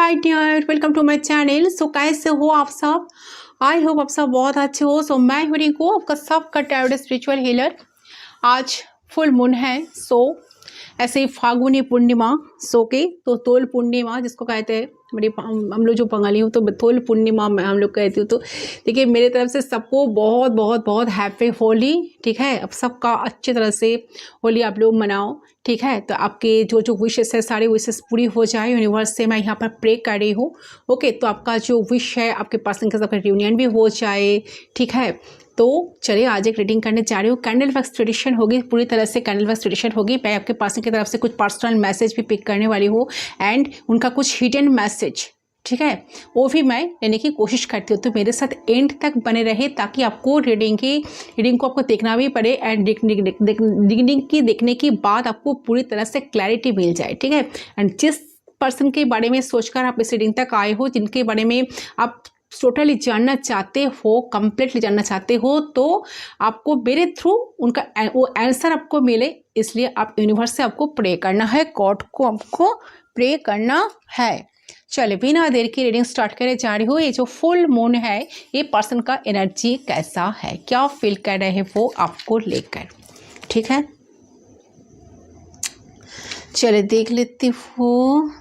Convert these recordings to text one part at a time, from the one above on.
Hi dear, welcome to my channel. So कैसे हो आप सब? आई होप आप सब बहुत अच्छे हो। सो मैं हूँ रिंकू, आपका सबका टैरोट स्पिरिचुअल हीलर। आज फुल मून है, सो ऐसे ही फागुनी पूर्णिमा सो के तो तोल पूर्णिमा जिसको कहते हैं, मेरी हम लोग जो बंगाली हो तो तोल पूर्णिमा में हम लोग कहते हो। तो देखिए, मेरे तरफ से सबको बहुत बहुत बहुत हैप्पी होली। ठीक है, अब सबका अच्छी तरह से होली आप लोग मनाओ। ठीक है, तो आपके जो जो विशेस है सारे विशेस पूरी हो जाए। यूनिवर्स से मैं यहाँ पर प्रे कर रही हूँ। ओके, तो आपका जो विश है आपके पर्सन के साथ रियूनियन भी हो जाए। ठीक है, तो चलिए आज एक रीडिंग करने जा रही हूँ। कैंडल वैक्स ट्रेडिशन होगी, पूरी तरह से कैंडल वैक्स ट्रेडिशन होगी। मैं आपके पर्सन की तरफ से कुछ पर्सनल मैसेज भी पिक करने वाली हूँ एंड उनका कुछ हिडन मैसेज, ठीक है, वो भी मैं लेने की कोशिश करती हूँ। तो मेरे साथ एंड तक बने रहे ताकि आपको रीडिंग को आपको देखना भी पड़े एंड देखने के बाद आपको पूरी तरह से क्लैरिटी मिल जाए। ठीक है, एंड जिस पर्सन के बारे में सोचकर आप इस रीडिंग तक आए हो, जिनके बारे में आप टोटली जानना चाहते हो, कंप्लीटली जानना चाहते हो, तो आपको मेरे थ्रू उनका वो आंसर आपको मिले, इसलिए आप यूनिवर्स से आपको प्रे करना है, गॉड को आपको प्रे करना है। चलिए बिना देर की रीडिंग स्टार्ट करने जा रही हूँ। ये जो फुल मून है, ये पर्सन का एनर्जी कैसा है, क्या फील कर रहे हैं वो आपको लेकर। ठीक है, चलिए देख लेती हूँ।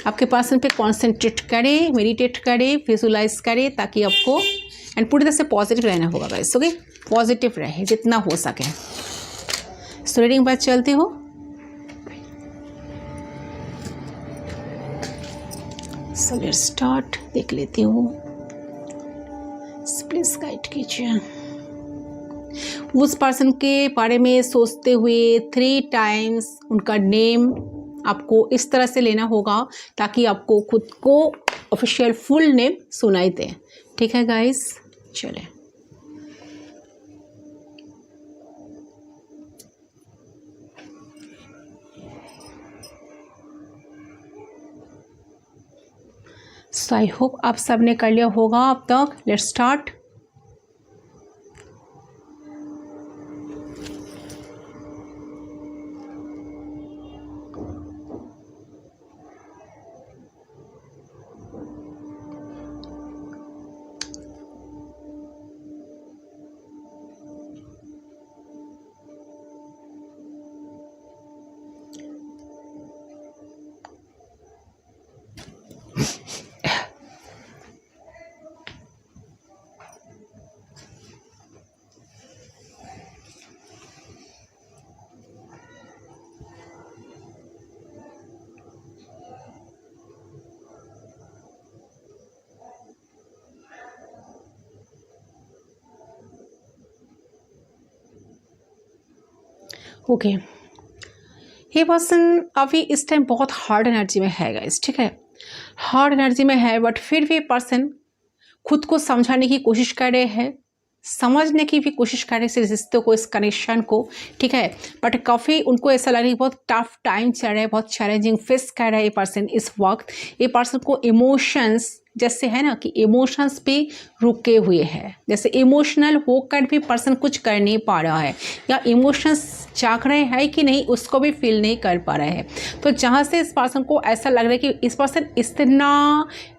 आपके पर्सन पे कॉन्सेंट्रेट करें, मेडिटेट करें, विजुलाइज करें ताकि आपको एंड पूरी तरह से पॉजिटिव रहना होगा गाइस। ओके, पॉजिटिव रहे जितना हो सके। सो रीडिंग बात चलती हो। So let's start. देख लेती हूँ, प्लीज गाइड कीजिए। उस पर्सन के बारे में सोचते हुए 3 टाइम्स उनका नेम आपको इस तरह से लेना होगा ताकि आपको खुद को ऑफिशियल फुल नेम सुनाई दे। ठीक है गाइस, चले। सो आई होप आप सबने कर लिया होगा अब तक। Let's start. ओके, ये पर्सन अभी इस टाइम बहुत हार्ड एनर्जी में है गाइस। ठीक है, हार्ड एनर्जी में है, बट फिर भी पर्सन खुद को समझाने की कोशिश कर रहे हैं, समझने की भी कोशिश कर रहे हैं इस रिश्ते को, इस कनेक्शन को। ठीक है, बट काफ़ी उनको ऐसा लग रहा है कि बहुत टफ टाइम चल रहा है, बहुत चैलेंजिंग फेस कर रहा है ये पर्सन इस वक्त। ये पर्सन को इमोशंस जैसे है ना कि इमोशंस पे रुके हुए हैं, जैसे इमोशनल होकर भी पर्सन कुछ कर नहीं पा रहा है, या इमोशंस जाग रहे हैं कि नहीं उसको भी फील नहीं कर पा रहे हैं। तो जहाँ से इस पर्सन को ऐसा लग रहा है कि इस पर्सन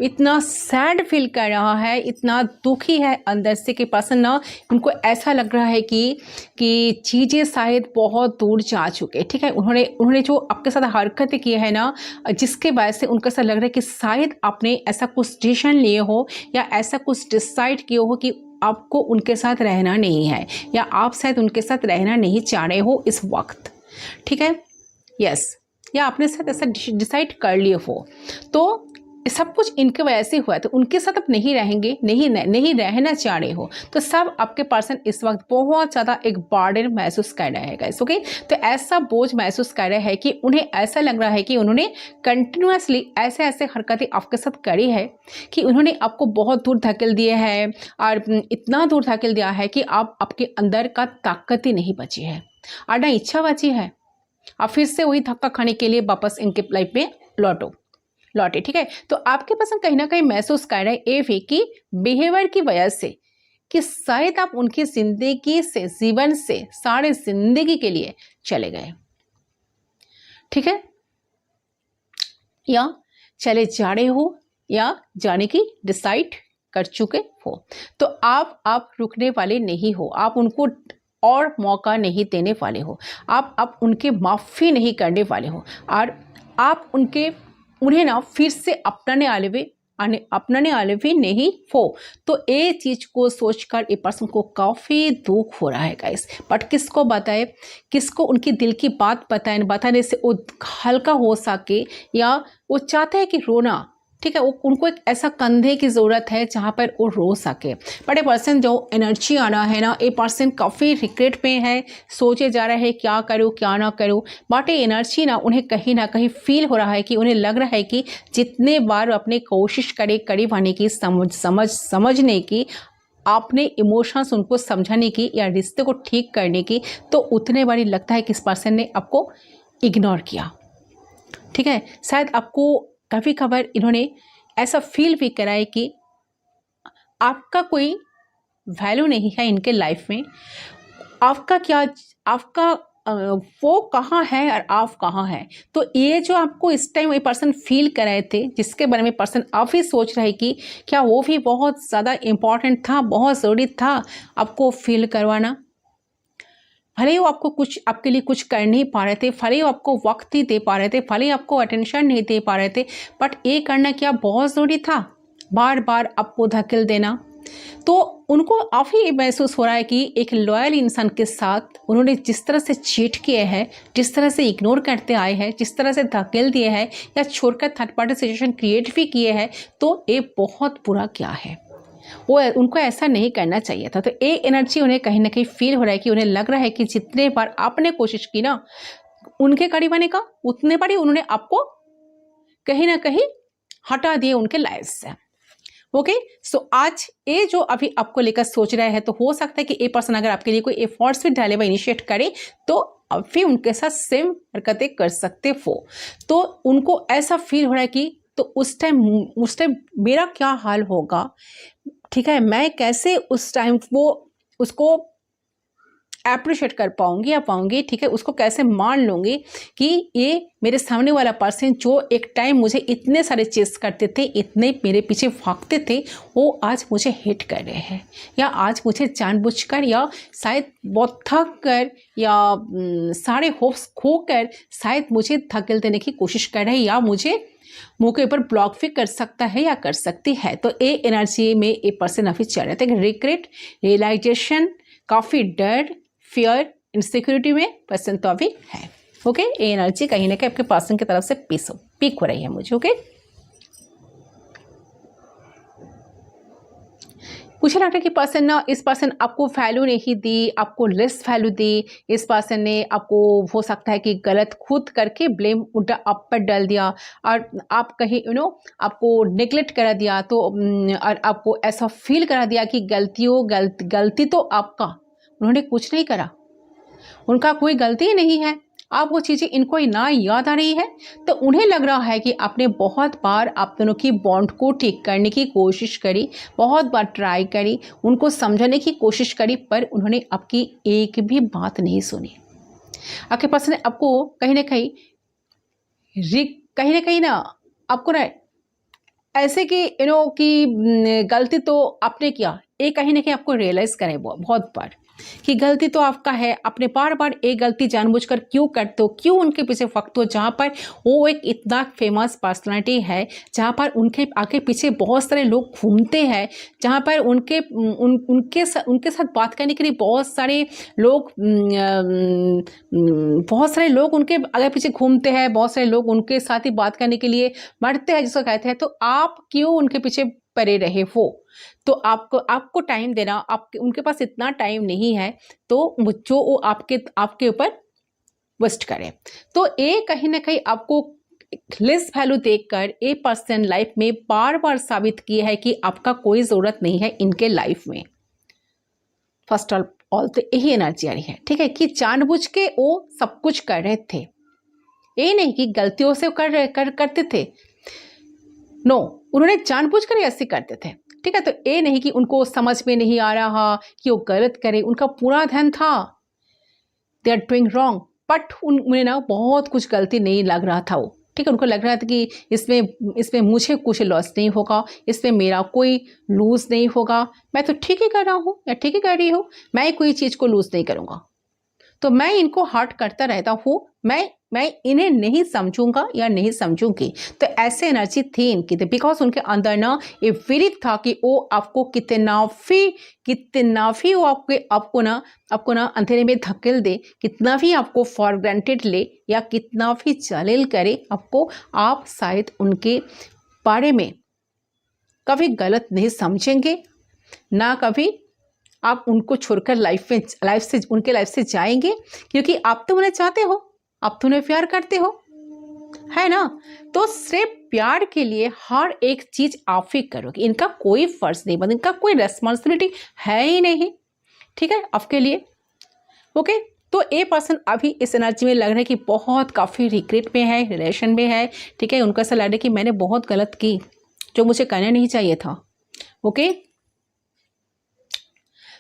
इतना सैड फील कर रहा है, इतना दुखी है अंदर से कि पर्सन ना, उनको ऐसा लग रहा है कि चीज़ें शायद बहुत दूर जा चुके। ठीक है, उन्होंने जो आपके साथ हरकतें की है ना, जिसके वजह से उनको ऐसा लग रहा है कि शायद आपने ऐसा कुछ डिसीजन लिए हो या ऐसा कुछ डिसाइड किए हो कि आपको उनके साथ रहना नहीं है, या आप शायद उनके साथ रहना नहीं चाह रहे हो इस वक्त। ठीक है, यस, या आपने साथ ऐसा डिसाइड कर लिए हो, तो सब कुछ इनके वजह से हुआ है। तो उनके साथ आप नहीं रहेंगे, नहीं रहना चाह रहे हो, तो सब आपके पर्सन इस वक्त बहुत ज़्यादा एक बर्डन महसूस कर रहे हैं गाइस। ओके, तो ऐसा बोझ महसूस कर रहे हैं कि उन्हें ऐसा लग रहा है कि उन्होंने कंटिन्यूसली ऐसे हरकतें आपके साथ करी है कि उन्होंने आपको बहुत दूर धकेल दिए है, और इतना दूर धकेल दिया है कि आपके अंदर का ताकत ही नहीं बची है और ना इच्छा बची है। आप फिर से वही धक्का खाने के लिए वापस इनके लाइफ में लौटे। ठीक है, तो आपके पर्सन कहीं ना कहीं महसूस कर रहे हैं ये भी कि बिहेवियर की वजह से कि शायद आप उनकी जिंदगी से, जीवन से सारे जिंदगी के लिए चले गए। ठीक है, या चले जा रहे हो या जाने की डिसाइड कर चुके हो, तो आप रुकने वाले नहीं हो, आप उनको और मौका नहीं देने वाले हो, आप उनके माफ़ी नहीं करने वाले हो, और आप उन्हें ना फिर से अपनाने वाले भी नहीं हो। तो ये चीज़ को सोचकर ये पर्सन को काफ़ी दुख हो रहा है गाइस। बट किसको बताए, किसको उनकी दिल की बात बताने से वो हल्का हो सके, या वो चाहते हैं कि रोना, ठीक है, उनको एक ऐसा कंधे की ज़रूरत है जहाँ पर वो रो सके। बट ये पर्सन जो एनर्जी आना है ना, ये पर्सन काफ़ी रिग्रेट में है, सोचे जा रहा है क्या करूँ क्या ना करूँ। बट ये एनर्जी ना उन्हें कहीं ना कहीं फील हो रहा है कि उन्हें लग रहा है कि जितने बार अपने कोशिश करे करीब आने की, समझने की, आपने इमोशंस उनको समझाने की या रिश्ते को ठीक करने की, तो उतने बारी लगता है कि इस पर्सन ने आपको इग्नोर किया। ठीक है, शायद आपको कभी कभार इन्होंने ऐसा फील भी करा है कि आपका कोई वैल्यू नहीं है इनके लाइफ में, आपका वो कहाँ है और आप कहाँ हैं। तो ये जो आपको इस टाइम ये पर्सन फील कर रहे थे, जिसके बारे में पर्सन आप ही सोच रहे कि क्या वो भी बहुत ज़्यादा इम्पॉर्टेंट था, बहुत ज़रूरी था आपको फील करवाना। भले ही वो आपके लिए कुछ कर नहीं पा रहे थे, भले ही आपको वक्त नहीं दे पा रहे थे, भले ही आपको अटेंशन नहीं दे पा रहे थे, बट ये करना क्या बहुत ज़रूरी था, बार बार आपको धकेल देना। तो उनको काफ़ी महसूस हो रहा है कि एक लॉयल इंसान के साथ उन्होंने जिस तरह से चीट किए हैं, जिस तरह से इग्नोर करते आए हैं, जिस तरह से धकेल दिए हैं या छोड़कर थर्ड पार्टी सिचुएशन क्रिएट भी किए हैं, तो ये बहुत बुरा क्या है। वो उनको ऐसा नहीं करना चाहिए था। तो ये एनर्जी उन्हें कहीं ना कहीं फील हो रहा है कि उन्हें लग रहा है कि जितने बार आपने कोशिश की ना उनके करीब आने का, उतने बार ही उन्होंने आपको कहीं ना कहीं हटा दिए उनके लाइफ से। ओके, सो आज ये जो अभी आपको लेकर सोच रहा है, तो हो सकता है कि ये पर्सन अगर आपके लिए कोई एफर्ट्स भी डाले व इनिशिएट करे, तो अब भी उनके साथ सेम हरकतें कर सकते हो। तो उनको ऐसा फील हो रहा है कि तो उस टाइम मेरा क्या हाल होगा, ठीक है, मैं कैसे उस टाइम उसको अप्रिशिएट कर पाऊंगी या पाऊंगी, ठीक है, उसको कैसे मान लूँगी कि ये मेरे सामने वाला पर्सन जो एक टाइम मुझे इतने सारे चीज़ करते थे, इतने मेरे पीछे भागते थे, वो आज मुझे हेट कर रहे हैं, या आज मुझे जानबूझकर या शायद बहुत थक कर या सारे होप्स खोकर शायद मुझे धकेल देने की कोशिश कर रहे हैं, या मुझे मुंह के ऊपर ब्लॉक भी कर सकता है या कर सकती है। तो ये एनर्जी में ये पर्सन अभी चल रहे थे। रिग्रेट, रियलाइजेशन, काफ़ी डर, फियर, इनसिक्योरिटी में पर्सन तो अभी है। ओके, ये एनर्जी कहीं ना कहीं आपके पर्सन की तरफ से पीक हो रही है मुझे। ओके, मुझे लगता है कि इस पर्सन आपको वैल्यू नहीं दी, आपको लेस वैल्यू दी। इस पर्सन ने आपको हो सकता है कि गलत खुद करके ब्लेम उल्टा आप पर डाल दिया, और आप कहीं आपको नेग्लेक्ट करा दिया, तो और आपको ऐसा फील करा दिया कि गलती तो आपका, उन्होंने कुछ नहीं करा, उनका कोई गलती ही नहीं है। आप वो चीज़ें इनको ना याद आ रही है, तो उन्हें लग रहा है कि आपने बहुत बार आप दोनों की बॉन्ड को ठीक करने की कोशिश करी, बहुत बार ट्राई करी, उनको समझाने की कोशिश करी, पर उन्होंने आपकी एक भी बात नहीं सुनी। आपके पास ने आपको कहीं ना आपको ना ऐसे कि कि गलती तो आपने किया, ये कहीं ना कहीं आपको रियलाइज़ करें बहुत बार कि गलती तो आपका है, आपने बार बार एक गलती जानबूझकर क्यों करते हो, क्यों उनके पीछे भगते हो, जहाँ पर वो एक इतना फेमस पर्सनालिटी है, जहाँ पर उनके आगे पीछे बहुत सारे लोग घूमते हैं, जहाँ पर उनके साथ बात करने के लिए बहुत सारे लोग उनके आगे पीछे घूमते हैं, बहुत सारे लोग उनके साथ ही बात करने के लिए मरते हैं, जिसको कहते हैं। तो आप क्यों उनके पीछे पड़े रहे हो? तो आपको टाइम देना, उनके पास इतना टाइम नहीं है, तो जो वो आपके ऊपर वेस्ट करे। तो ये कहीं ना कहीं आपको लेस वैल्यू देखकर ये पर्सन लाइफ में बार बार साबित किया है कि आपका कोई ज़रूरत नहीं है इनके लाइफ में। फर्स्ट ऑल तो यही एनर्जी आ रही है, ठीक है, कि जानबूझ के वो सब कुछ कर रहे थे, ये नहीं कि गलतियों से करते थे। नो, उन्होंने जानबूझकर ऐसे करते थे, ठीक है। तो ये नहीं कि उनको समझ में नहीं आ रहा कि वो गलत करे, उनका पूरा ध्यान था they are doing wrong, but उन्हें ना बहुत कुछ गलती नहीं लग रहा था वो, ठीक है, उनको लग रहा था कि इसमें इसमें मुझे कुछ लॉस नहीं होगा, इसमें मेरा कोई लूज़ नहीं होगा, मैं तो ठीक ही कर रहा हूँ या ठीक ही कर रही हूँ, मैं कोई चीज़ को लूज़ नहीं करूँगा। तो मैं इनको हर्ट करता रहता हूँ, मैं इन्हें नहीं समझूंगा या नहीं समझूंगी। तो ऐसे एनर्जी थी इनकी, बिकॉज उनके अंदर ना ये विरित था कि वो आपको कितना भी वो आपको ना अंधेरे में धकेल दे, कितना भी आपको फॉर ग्रांटेड ले या कितना भी जलील करे आपको, आप शायद उनके बारे में कभी गलत नहीं समझेंगे, ना कभी आप उनको छोड़कर उनके लाइफ से जाएंगे, क्योंकि आप तो उन्हें चाहते हो, आप तो उन्हें प्यार करते हो, है ना। तो सिर्फ प्यार के लिए हर एक चीज आप ही करोगे, इनका कोई फर्ज नहीं बनता, इनका कोई रेस्पॉन्सिबिलिटी है ही नहीं, ठीक है, आपके लिए। ओके, तो ए पर्सन अभी इस एनर्जी में लग रहा है कि बहुत काफ़ी रिग्रेट में है, रिलेशन में है, ठीक है। उनको ऐसा लग रहा है कि मैंने बहुत गलत की, जो मुझे करना नहीं चाहिए था। Okay,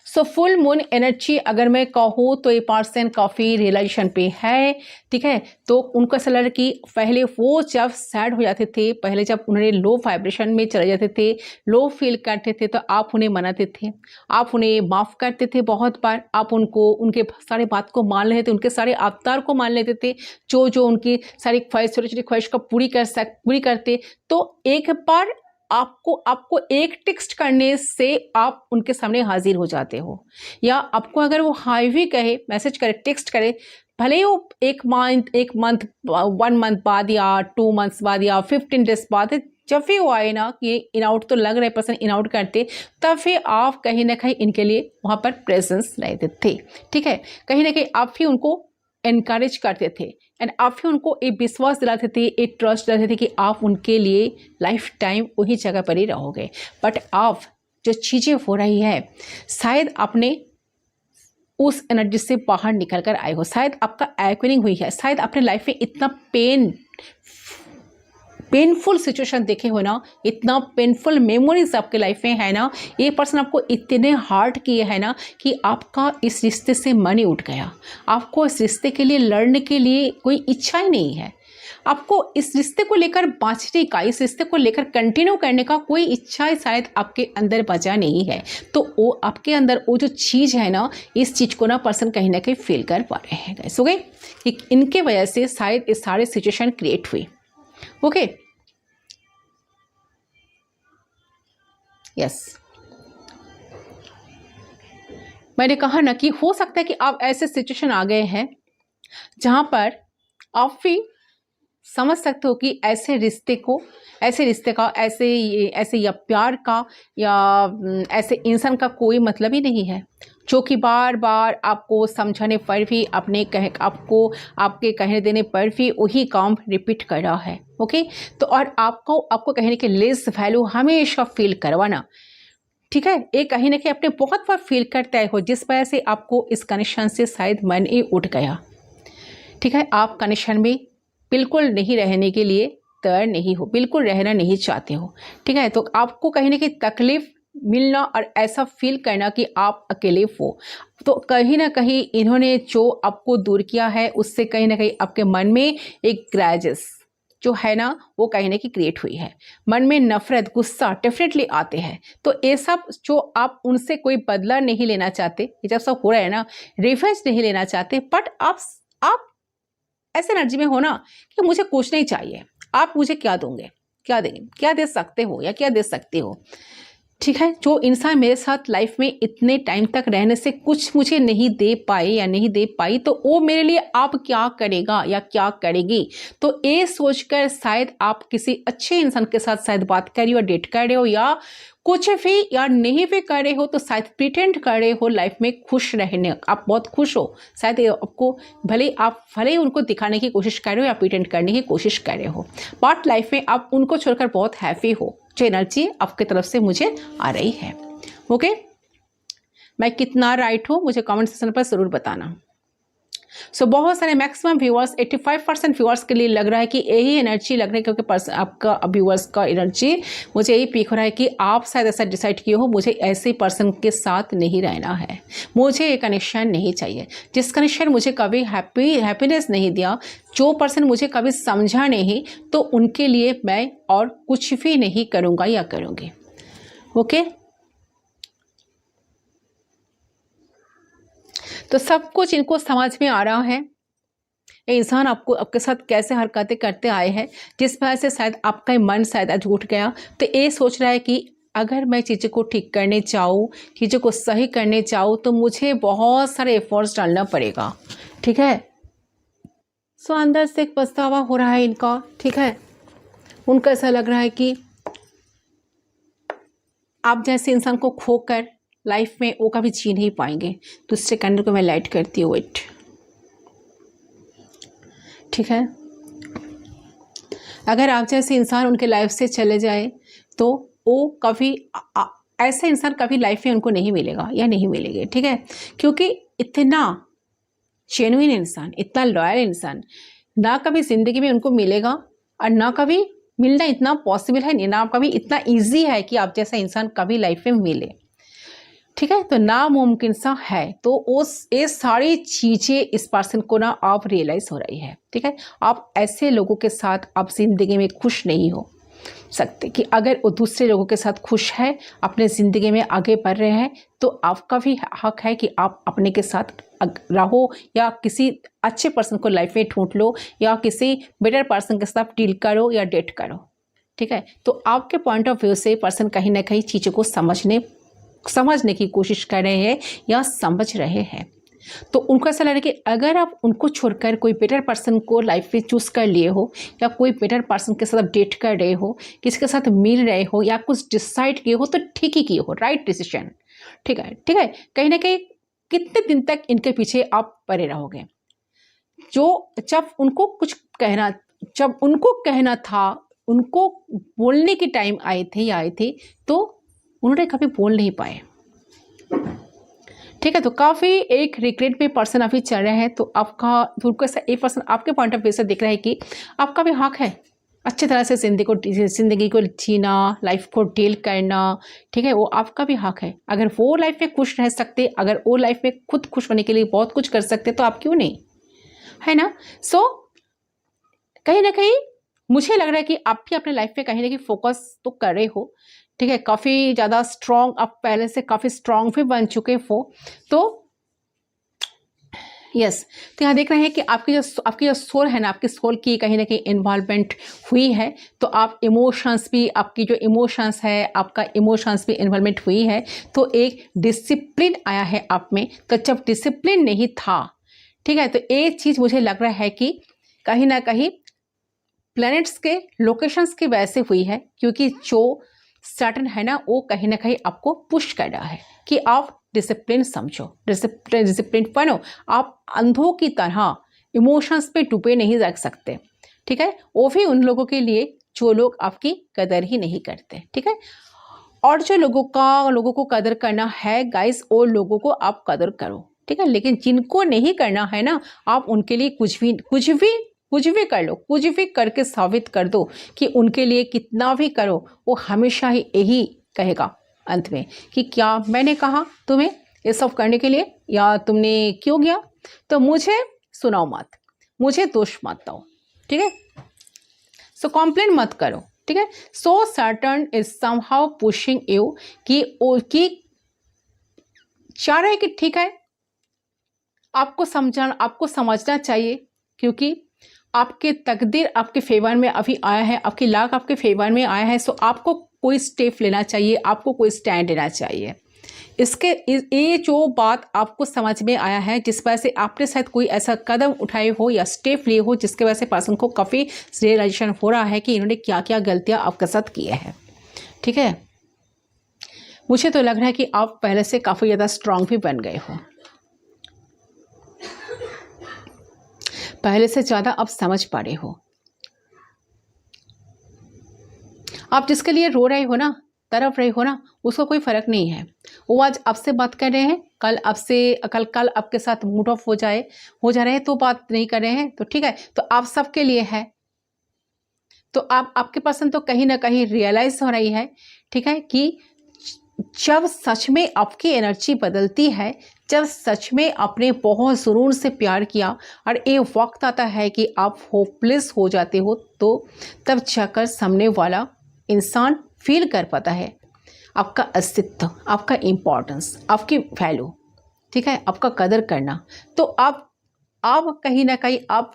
so full moon energy अगर मैं कहूँ तो ये पर्सन काफ़ी रिलेशन पे है, ठीक है। तो उनको ऐसा लग रहा है कि पहले वो जब सैड हो जाते थे, पहले जब उन्होंने लो वाइब्रेशन में चले जाते थे, लो फील करते थे, तो आप उन्हें मनाते थे, आप उन्हें माफ़ करते थे बहुत बार, आप उनके सारे बात को मान लेते थे, उनके सारे अवतार को मान लेते थे, जो उनकी सारी ख्वाहिश, छोटी छोटी ख्वाहिश को पूरी करते। तो एक बार आपको एक टेक्स्ट करने से आप उनके सामने हाजिर हो जाते हो, या आपको अगर वो हाई भी कहे, मैसेज करे, टेक्स्ट करे, भले ही वो एक मंथ 1 मंथ बाद या 2 मंथ्स बाद या 15 डेज बाद, जब भी वो आए ना कि इन आउट तो लग रहे पर्सन इन आउट करते, तब फिर आप कहीं ना कहीं इनके लिए वहाँ पर प्रेजेंस रहते थे, ठीक है। कहीं ना कहीं आप भी उनको एनकरेज करते थे एंड आप भी उनको एक विश्वास दिलाते थे, एक ट्रस्ट दिलाते थे कि आप उनके लिए लाइफ टाइम वही जगह पर ही रहोगे। बट अब जो चीज़ें हो रही है, शायद आपने उस एनर्जी से बाहर निकल कर आए हो, शायद आपका अवेकनिंग हुई है, शायद अपने लाइफ में इतना पेनफुल सिचुएशन देखे हो ना, इतना पेनफुल मेमोरीज आपके लाइफ में है ना, ये पर्सन आपको इतने हार्ट किए है ना कि आपका इस रिश्ते से मन ही उठ गया, आपको इस रिश्ते के लिए लड़ने के लिए कोई इच्छा ही नहीं है, आपको इस रिश्ते को लेकर बाँचने का, इस रिश्ते को लेकर कंटिन्यू करने का कोई इच्छा शायद आपके अंदर बचा नहीं है। तो वो आपके अंदर वो जो चीज़ है ना, इस चीज़ को ना पर्सन कहीं ना कहीं फील कर पा रहे हैं गाइस। ओके, कि इनके वजह से शायद ये सारे सिचुएशन क्रिएट हुई। ओके, यस, मैंने कहा ना कि हो सकता है कि आप ऐसे सिचुएशन आ गए हैं जहां पर आप भी समझ सकते हो कि ऐसे रिश्ते का, ऐसे या प्यार का या ऐसे इंसान का कोई मतलब ही नहीं है, जो कि बार बार आपको समझाने पर भी, आपके कहने देने पर भी वही काम रिपीट कर रहा है। ओके, तो और आपको कहने के लेस वैल्यू हमेशा फील करवाना, ठीक है, ये कहीं ना कहीं अपने बहुत बार फील करते आए हो, जिस वजह से आपको इस कनेक्शन से शायद मन ही उठ गया, ठीक है। आप कनेक्शन में बिल्कुल नहीं रहने के लिए तैयार नहीं हो, बिल्कुल रहना नहीं चाहते हो, ठीक है। तो आपको कहीं ना कहीं तकलीफ मिलना और ऐसा फील करना कि आप अकेले हो, तो कहीं ना कहीं इन्होंने जो आपको दूर किया है, उससे कहीं ना कहीं आपके मन में एक ग्रजेस जो है ना, वो कहीं ना कहीं क्रिएट हुई है, मन में नफरत, गुस्सा डेफिनेटली आते हैं। तो ये सब जो आप उनसे कोई बदला नहीं लेना चाहते, ये जब सब हो रहा है ना, रिवेंज नहीं लेना चाहते, बट आप ऐसे एनर्जी में हो ना कि मुझे कुछ नहीं चाहिए, आप मुझे क्या दोगे, क्या देंगे, क्या दे सकते हो या क्या दे सकते हो, ठीक है। जो इंसान मेरे साथ लाइफ में इतने टाइम तक रहने से कुछ मुझे नहीं दे पाए या नहीं दे पाई, तो वो मेरे लिए आप क्या करेगा या क्या करेगी। तो ये सोचकर शायद आप किसी अच्छे इंसान के साथ शायद बात कर रहे हो, डेट कर रहे हो, या कुछ भी या नहीं भी कर रहे हो, तो शायद प्रिटेंड कर रहे हो लाइफ में खुश रहने, आप बहुत खुश हो, शायद आपको भले ही उनको दिखाने की कोशिश कर रहे हो या प्रिटेंड करने की कोशिश कर रहे हो, बट लाइफ में आप उनको छोड़कर बहुत हैप्पी हो, जो एनर्जी आपकी तरफ से मुझे आ रही है। ओके, मैं कितना राइट हूँ मुझे कमेंट सेक्शन पर ज़रूर बताना। सो बहुत सारे मैक्सिमम व्यूअर्स 85% व्यूअर्स के लिए लग रहा है कि यही एनर्जी लग रहा है, क्योंकि आपका व्यूअर्स का एनर्जी मुझे यही पिक हो रहा है कि आप शायद ऐसा डिसाइड किए हो, मुझे ऐसे पर्सन के साथ नहीं रहना है, मुझे ये कनेक्शन नहीं चाहिए। जिस कनेक्शन मुझे कभी हैप्पीनेस नहीं दिया, जो पर्सन मुझे कभी समझा नहीं, तो उनके लिए मैं और कुछ भी नहीं करूँगा या करूँगी। ओके, तो सब कुछ इनको समझ में आ रहा है ये इंसान आपके साथ कैसे हरकतें करते आए हैं, जिस वजह से शायद आपका मन शायद आज उठ गया। तो ये सोच रहा है कि अगर मैं चीज़ों को ठीक करने चाहूँ, चीज़ों को सही करने चाहूँ, तो मुझे बहुत सारे एफर्ट्स डालना पड़ेगा। ठीक है, सो अंदर से एक पछतावा हो रहा है इनका। ठीक है, उनको ऐसा लग रहा है कि आप जैसे इंसान को खोकर लाइफ में वो कभी जी नहीं पाएंगे। दूसरे कैंडल को मैं लाइट करती हूँ, वेट। ठीक है, अगर आप जैसे इंसान उनके लाइफ से चले जाए तो वो कभी ऐसे इंसान कभी लाइफ में उनको नहीं मिलेगा या नहीं मिलेंगे। ठीक है, क्योंकि इतना जेन्युइन इंसान, इतना लॉयल इंसान ना कभी ज़िंदगी में उनको मिलेगा, और ना कभी मिलना इतना पॉसिबल है, नहीं ना कभी इतना ईजी है कि आप जैसा इंसान कभी लाइफ में मिले। ठीक है, तो नामुमकिन सा है। तो उस ये सारी चीज़ें इस पर्सन को ना आप रियलाइज़ हो रही है। ठीक है, आप ऐसे लोगों के साथ आप ज़िंदगी में खुश नहीं हो सकते कि अगर वो दूसरे लोगों के साथ खुश है, अपने ज़िंदगी में आगे बढ़ रहे हैं, तो आपका भी हक है कि आप अपने के साथ रहो, या किसी अच्छे पर्सन को लाइफ में ढूंढ लो, या किसी बेटर पर्सन के साथ डील करो या डेट करो। ठीक है, तो आपके पॉइंट ऑफ व्यू से पर्सन कहीं ना कहीं चीज़ों को समझने की कोशिश कर रहे हैं या समझ रहे हैं। तो उनको ऐसा लग रहा है कि अगर आप उनको छोड़कर कोई बेटर पर्सन को लाइफ में चूज़ कर लिए हो, या कोई बेटर पर्सन के साथ डेट कर रहे हो, किसी के साथ मिल रहे हो, या कुछ डिसाइड किए हो, तो ठीक ही किए हो, राइट डिसीजन। ठीक है, ठीक है, कहीं ना कहीं कितने दिन तक इनके पीछे आप पड़े रहोगे? जब उनको कहना था, उनको बोलने की टाइम आए थे, तो उन्होंने कभी बोल नहीं पाए। ठीक है, तो काफ़ी एक रिग्रेट में पर्सन अभी चल रहे हैं। तो उनको ऐसा एक पर्सन आपके पॉइंट ऑफ व्यू से दिख रहा है कि आपका भी हक है अच्छी तरह से ज़िंदगी को जीना, लाइफ को डील करना। ठीक है, वो आपका भी हक है। अगर वो लाइफ में खुश रह सकते, अगर वो लाइफ में खुद खुश होने के लिए बहुत कुछ कर सकते, तो आप क्यों नहीं, है ना। सो कहीं ना कहीं मुझे लग रहा है कि आप भी अपने लाइफ में कहीं ना कहीं फोकस तो कर रहे हो। ठीक है, काफ़ी ज़्यादा स्ट्रॉन्ग, आप पहले से काफ़ी स्ट्रॉन्ग भी बन चुके हो। तो यस, तो यहाँ देख रहे हैं कि आपकी जो सोल है ना, आपकी सोल की कहीं ना कहीं इन्वॉल्वमेंट हुई है। तो आप इमोशंस भी, आपकी जो इमोशंस है, आपका इमोशंस भी इन्वॉल्वमेंट हुई है। तो एक डिसिप्लिन आया है आप में। तो जब डिसिप्लिन नहीं था, ठीक है, तो एक चीज़ मुझे लग रहा है कि कहीं ना कहीं प्लैनेट्स के लोकेशंस की वजह से हुई है, क्योंकि जो सैटर्न है ना, वो कहीं ना कहीं आपको पुश कर रहा है कि आप डिसिप्लिन समझो, डिसिप्लिन बनो। आप अंधों की तरह इमोशंस पे डूबे नहीं रख सकते। ठीक है, वो भी उन लोगों के लिए जो लोग आपकी कदर ही नहीं करते। ठीक है, और जो लोगों को कदर करना है गाइस, वो लोगों को आप कदर करो। ठीक है, लेकिन जिनको नहीं करना है ना, आप उनके लिए कुछ भी कर लो, कुछ भी करके साबित कर दो कि उनके लिए कितना भी करो, वो हमेशा ही यही कहेगा अंत में कि क्या मैंने कहा तुम्हें ये सब करने के लिए, या तुमने क्यों किया। तो मुझे सुनाओ मत, मुझे दोष मत दो। ठीक है, सो कॉम्प्लेन मत करो। ठीक है, so Saturn is somehow pushing you कि चाह रहे कि ठीक है, आपको समझना चाहिए, क्योंकि आपके तकदीर आपके फेवर में अभी आया है, आपकी लाख आपके फेवर में आया है। सो आपको कोई स्टेप लेना चाहिए, आपको कोई स्टैंड लेना चाहिए। ये जो बात आपको समझ में आया है, जिस वजह से आपने शायद कोई ऐसा कदम उठाए हो या स्टेप लिए हो, जिसके वजह से पर्सन को काफ़ी रियलाइजेशन हो रहा है कि इन्होंने क्या क्या गलतियाँ आपके साथ की है। ठीक है, मुझे तो लग रहा है कि आप पहले से काफ़ी ज़्यादा स्ट्रांग भी बन गए हो, पहले से ज़्यादा अब समझ पा रहे हो। आप जिसके लिए रो रहे हो ना, तरफ रहे हो ना, उसको कोई फ़र्क नहीं है। वो आज आपसे बात कर रहे हैं, कल आपके साथ मूड ऑफ हो जा रहे हैं तो बात नहीं कर रहे हैं, तो ठीक है, तो आप सबके लिए है। तो आपके पर्सन तो कहीं ना कहीं रियलाइज हो रही है, ठीक है, कि जब सच में आपकी एनर्जी बदलती है, जब सच में आपने बहुत ज़रूर से प्यार किया और ये वक्त आता है कि आप होपलेस हो जाते हो, तो तब जाकर सामने वाला इंसान फील कर पाता है आपका अस्तित्व, आपका इम्पोर्टेंस, आपकी वैल्यू, ठीक है, आपका कदर करना। तो आप कहीं ना कहीं आप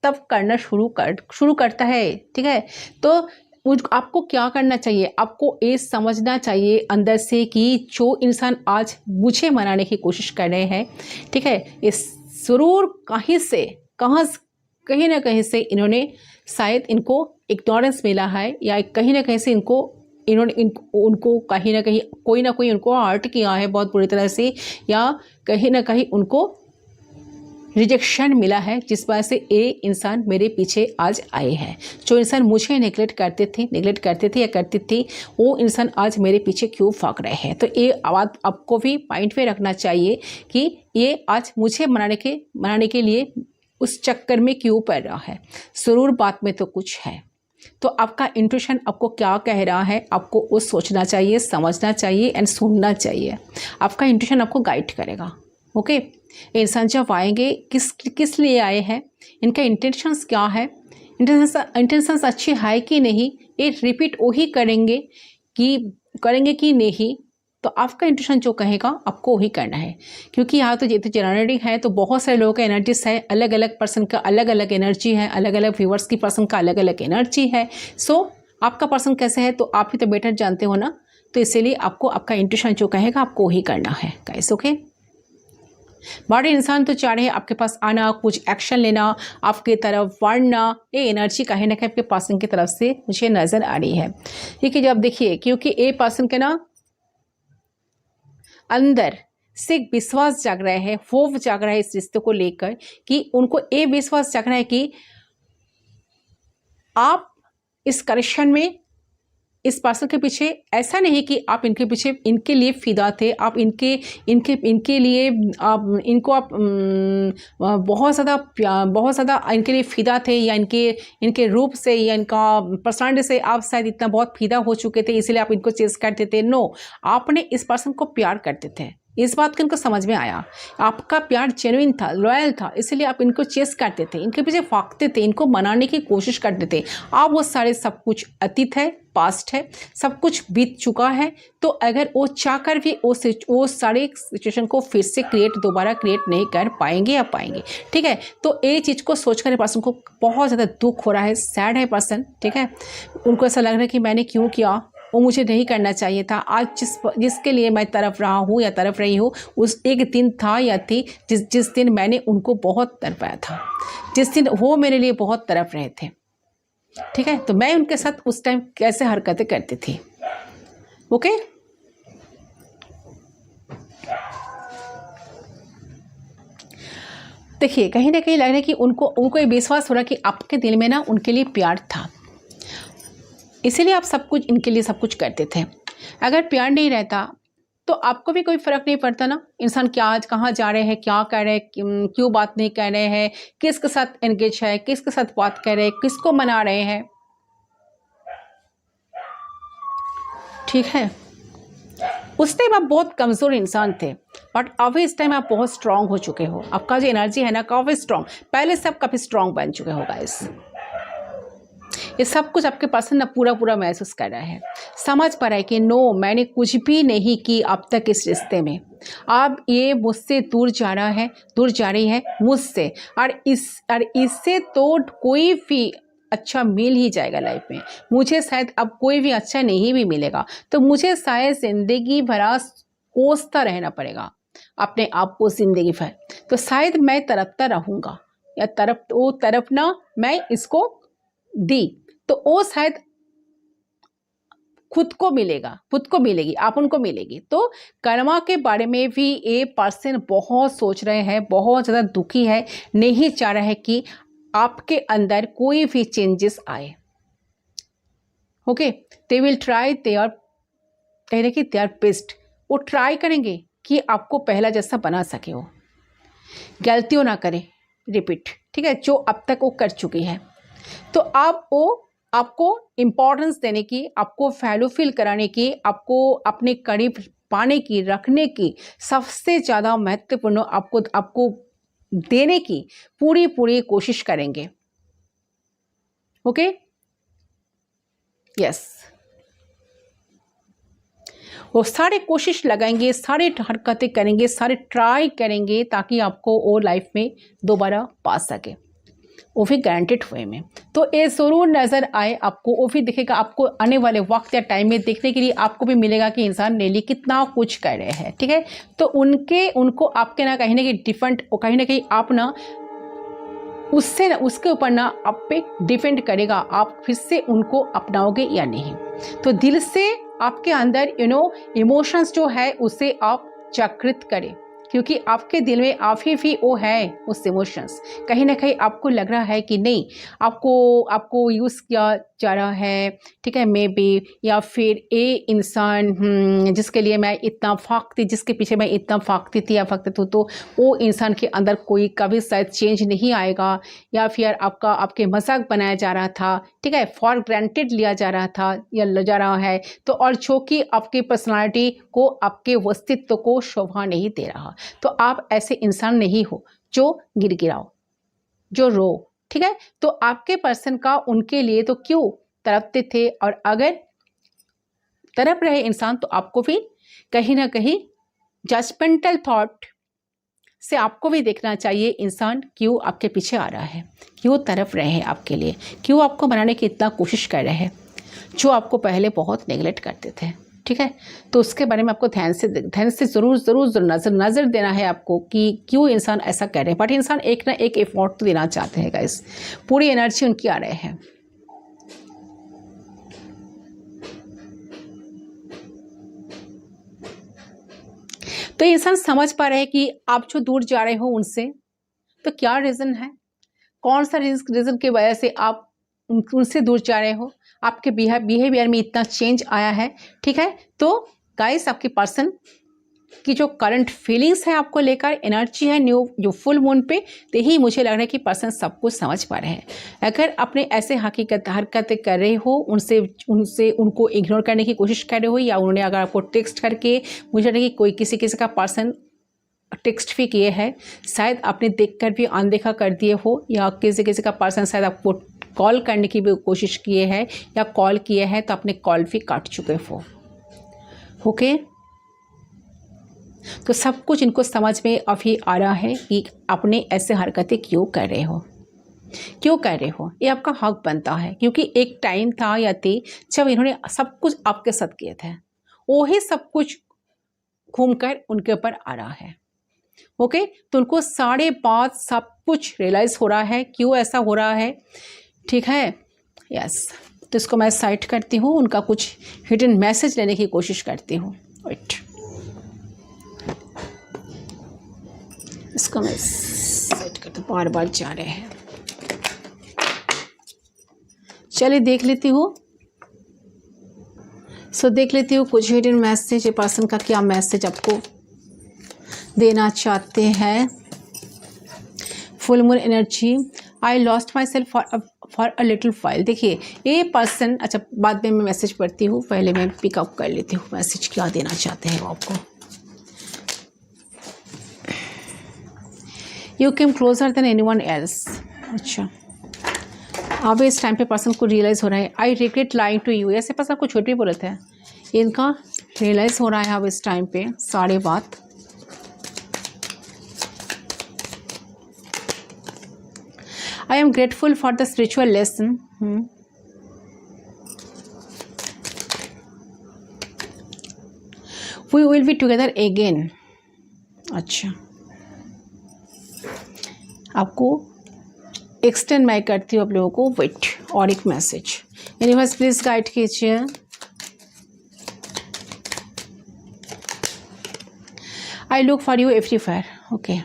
तब करना शुरू करता है, ठीक है। तो आपको क्या करना चाहिए, आपको ये समझना चाहिए अंदर से कि जो इंसान आज मुझे मनाने की कोशिश कर रहे हैं, ठीक है, ये ज़रूर कहीं ना कहीं से इन्होंने शायद इनको इग्नोरेंस मिला है, या कहीं ना कहीं से उनको कहीं ना कहीं कोई ना कोई उनको हर्ट किया है बहुत बुरी तरह से, या कहीं ना कहीं उनको रिजेक्शन मिला है, जिस वजह से ये इंसान मेरे पीछे आज आए हैं। जो इंसान मुझे नेगलेक्ट करते थे या करती थी, वो इंसान आज मेरे पीछे क्यों भाग रहे हैं। तो ये बात आपको भी माइंड में रखना चाहिए कि ये आज मुझे मनाने के लिए उस चक्कर में क्यों पड़ रहा है। ज़रूर बात में तो कुछ है। तो आपका इंट्यूशन आपको क्या कह रहा है, आपको वो सोचना चाहिए, समझना चाहिए एंड सुनना चाहिए। आपका इंट्यूशन आपको गाइड करेगा। ओके, इंसान जब आएंगे किस लिए आए हैं, इनका इंटेंशंस क्या है, इंटेंशंस अच्छी है कि नहीं, ये रिपीट वही करेंगे कि नहीं, तो आपका इंट्यूशन जो कहेगा आपको वही करना है। क्योंकि यहाँ तो ये तो जनरेटिंग है, तो बहुत सारे लोगों का एनर्जीज है, अलग अलग पर्सन का अलग अलग एनर्जी है, अलग अलग व्यूवर्स की पर्सन का अलग अलग एनर्जी है। सो आपका पर्सन कैसे है तो आप ही तो बेटर जानते हो ना, तो इसीलिए आपको आपका इंट्यूशन जो कहेगा आपको वही करना है गाइस। ओके, बड़े इंसान तो चाह रहे हैं आपके पास आना, कुछ एक्शन लेना, आपके तरफ बढ़ना, ये एनर्जी कहीं ना कहीं आपके पर्सन की तरफ से मुझे नज़र आ रही है। ठीक है, जब देखिए, क्योंकि ये पर्सन के ना अंदर से विश्वास जाग रहा है, होप जाग रहा है इस रिश्ते को लेकर, कि उनको ये विश्वास जाग रहा है कि आप इस कनेक्शन में, इस पर्सन के पीछे ऐसा नहीं कि आप इनके पीछे इनके लिए फिदा थे, आप इनके लिए आप बहुत ज़्यादा इनके लिए फिदा थे, या इनके रूप से या इनका पर्सनालिटी से आप शायद इतना बहुत फिदा हो चुके थे, इसलिए आप इनको चेस करते थे। नो, आपने इस पर्सन को प्यार करते थे, इस बात को इनको समझ में आया, आपका प्यार जेन्युइन था, लॉयल था, इसलिए आप इनको चेस करते थे, इनके पीछे भागते थे, इनको मनाने की कोशिश करते थे। आप वो सारे सब कुछ अतीत है, पास्ट है, सब कुछ बीत चुका है। तो अगर वो चाहकर भी वो सारे सिचुएशन को फिर से दोबारा क्रिएट नहीं कर पाएंगे। ठीक है, तो ये चीज़ को सोचकर पर्सन को बहुत ज़्यादा दुख हो रहा है, सैड है पर्सन। ठीक है, उनको ऐसा लग रहा है कि मैंने क्यों किया, वो मुझे नहीं करना चाहिए था। आज जिसके लिए मैं तरफ रहा हूँ या तरफ रही हूँ, उस एक दिन था या थी जिस दिन मैंने उनको बहुत तरपाया था, जिस दिन वो मेरे लिए बहुत तरफ रहे थे। ठीक है, तो मैं उनके साथ उस टाइम कैसे हरकतें करती थी। ओके, देखिए, कहीं ना कहीं लग रहा है कि उनको ये विश्वास हो रहा कि आपके दिल में ना उनके लिए प्यार था, इसीलिए आप सब कुछ इनके लिए सब कुछ करते थे। अगर प्यार नहीं रहता तो आपको भी कोई फ़र्क नहीं पड़ता ना, इंसान कहाँ जा रहे हैं, क्या कर रहे हैं, क्यों बात नहीं कर रहे हैं, किसके साथ एंगेज है, किसके साथ बात कर रहे हैं, किसको मना रहे हैं। ठीक है, उस टाइम आप बहुत कमज़ोर इंसान थे, बट अभी इस टाइम आप बहुत स्ट्रांग हो चुके हो। आपका जो एनर्जी है ना काफ़ी स्ट्रांग, पहले से आप काफ़ी स्ट्रांग बन चुके हो गाइस। ये सब कुछ आपके पर्सन ना पूरा महसूस कर रहा है, समझ पा रहा है कि नो, मैंने कुछ भी नहीं की अब तक इस रिश्ते में, अब ये मुझसे दूर जा रही है मुझसे, और इससे तो कोई भी अच्छा मिल ही जाएगा लाइफ में। मुझे शायद अब कोई भी अच्छा नहीं भी मिलेगा, तो मुझे शायद ज़िंदगी भरा कोसता रहना पड़ेगा अपने आप को ज़िंदगी भर। तो शायद मैं तड़पता रहूँगा, या तड़पना मैं इसको दी, तो वो शायद खुद को मिलेगी, आप उनको मिलेगी। तो कर्मा के बारे में भी ये पर्सन बहुत सोच रहे हैं, बहुत ज़्यादा दुखी है, नहीं चाह रहा है कि आपके अंदर कोई भी चेंजेस आए। Okay, they will try their कह रहे कि दे आर बेस्ट, वो ट्राई करेंगे कि आपको पहला जैसा बना सके, वो गलतियों ना करे रिपीट, ठीक है, जो अब तक वो कर चुकी है। तो आप वो आपको इम्पोर्टेंस देने की, आपको वैल्यू फील कराने की, आपको अपने करीब पाने की, रखने की, सबसे ज़्यादा महत्वपूर्ण आपको देने की पूरी कोशिश करेंगे। ओके, यस, वो सारे कोशिश लगाएंगे, सारे हरकतें करेंगे, सारे ट्राई करेंगे ताकि आपको वो लाइफ में दोबारा पा सके, वो भी गारंटेड वे में। तो ये ज़रूर नज़र आए आपको, वो भी दिखेगा आपको आने वाले वक्त या टाइम में। देखने के लिए आपको भी मिलेगा कि इंसान नेली कितना कुछ कर रहे हैं, ठीक है। तो उनको आपके ना कहीं डिफरेंट, कहीं ना कहीं आप ना उसके ऊपर ना आप पे डिपेंड करेगा, आप फिर से उनको अपनाओगे या नहीं। तो दिल से आपके अंदर इमोशंस जो है उसे आप जागृत करें, क्योंकि आपके दिल में आप ही भी वो है उस इमोशंस। कहीं ना कहीं आपको लग रहा है कि नहीं, आपको यूज़ किया जा रहा है, ठीक है, मे बी, या फिर ये इंसान जिसके लिए मैं इतना फाकती, जिसके पीछे मैं इतना फाकती थी या फाकती थी, तो वो इंसान के अंदर कोई कभी शायद चेंज नहीं आएगा, या फिर आपके मजाक बनाया जा रहा था, ठीक है, फॉर ग्रांटेड लिया जा रहा था या ले जा रहा है। तो और जो कि आपकी पर्सनालिटी को, आपके अस्तित्व को शोभा नहीं दे रहा। तो आप ऐसे इंसान नहीं हो जो गिड़गिड़ाओ, जो रो, ठीक है। तो आपके पर्सन का उनके लिए तो क्यों तड़पते थे, और अगर तड़प रहे इंसान तो आपको भी कहीं ना कहीं जजमेंटल थॉट से आपको भी देखना चाहिए, इंसान क्यों आपके पीछे आ रहा है, क्यों तड़प रहे हैं आपके लिए, क्यों आपको बनाने की इतना कोशिश कर रहे हैं, जो आपको पहले बहुत नेगलेक्ट करते थे, ठीक है। तो उसके बारे में आपको ध्यान से ज़रूर नज़र देना है आपको कि क्यों इंसान ऐसा कर रहे हैं। बट इंसान एक ना एक एफर्ट तो देना चाहते हैं गाइस, पूरी एनर्जी उनकी आ रहे हैं। तो इंसान समझ पा रहे हैं कि आप जो दूर जा रहे हो उनसे, तो क्या रीज़न है, कौन सा रीज़न की वजह से आप उनसे दूर जा रहे हो, आपके बिहेवियर में इतना चेंज आया है, ठीक है। तो गाइस, आपके पर्सन की जो करंट फीलिंग्स है आपको लेकर, एनर्जी है न्यू जो फुल मून पे, तो ही मुझे लग रहा है कि पर्सन सब कुछ समझ पा रहे हैं। अगर अपने ऐसे हरकतें कर रहे हो, उनको इग्नोर करने की कोशिश कर रहे हो, या उन्होंने अगर आपको टेक्स्ट करके, मुझे लगे कोई किसी का पर्सन टेक्स्ट भी किए हैं, शायद आपने देखकर भी अनदेखा कर दिए हो, या किसी का पर्सन शायद आपको कॉल करने की भी कोशिश किए हैं, या कॉल किए हैं तो आपने कॉल भी काट चुके हो। ओके, तो सब कुछ इनको समझ में अभी आ रहा है कि आपने ऐसे हरकतें क्यों कर रहे हो, ये आपका हक बनता है। क्योंकि एक टाइम था या थी जब इन्होंने सब कुछ आपके साथ किए थे, वही सब कुछ घूमकर उनके ऊपर आ रहा है। ओके, तो उनको सारे बात सब कुछ रियलाइज हो रहा है क्यों ऐसा हो रहा है, ठीक है। यस, तो इसको मैं साइड करती हूँ, उनका कुछ हिडन मैसेज लेने की कोशिश करती हूँ। वेट, इसको मैं साइड करती हूँ, बार बार जा रहे हैं। चलिए देख लेती हूँ, देख लेती हूँ कुछ हिडन मैसेज, ये पर्सन का क्या मैसेज आपको देना चाहते हैं। Full moon energy, I lost my self for a little file. देखिए ये पर्सन, अच्छा बाद में मैं मैसेज पढ़ती हूँ, पहले मैं पिकअप कर लेती हूँ मैसेज क्या देना चाहते हैं वो आपको। You came closure than anyone else. अच्छा, अब इस टाइम पे पर्सन को रियलाइज़ हो रहा है, I regret lying to you. ऐसे पर्सन कुछ छोटे बोले थे, इनका रियलाइज़ हो रहा है अब इस टाइम पे सारे बात। I am grateful for the spiritual lesson. We will be together again. अच्छा, आपको एक्सटेंड मैं करती हूँ आप लोगों को। वेट, और एक मैसेज यूनिवर्स प्लीज गाइड कीजिए। I look for you everywhere. Okay,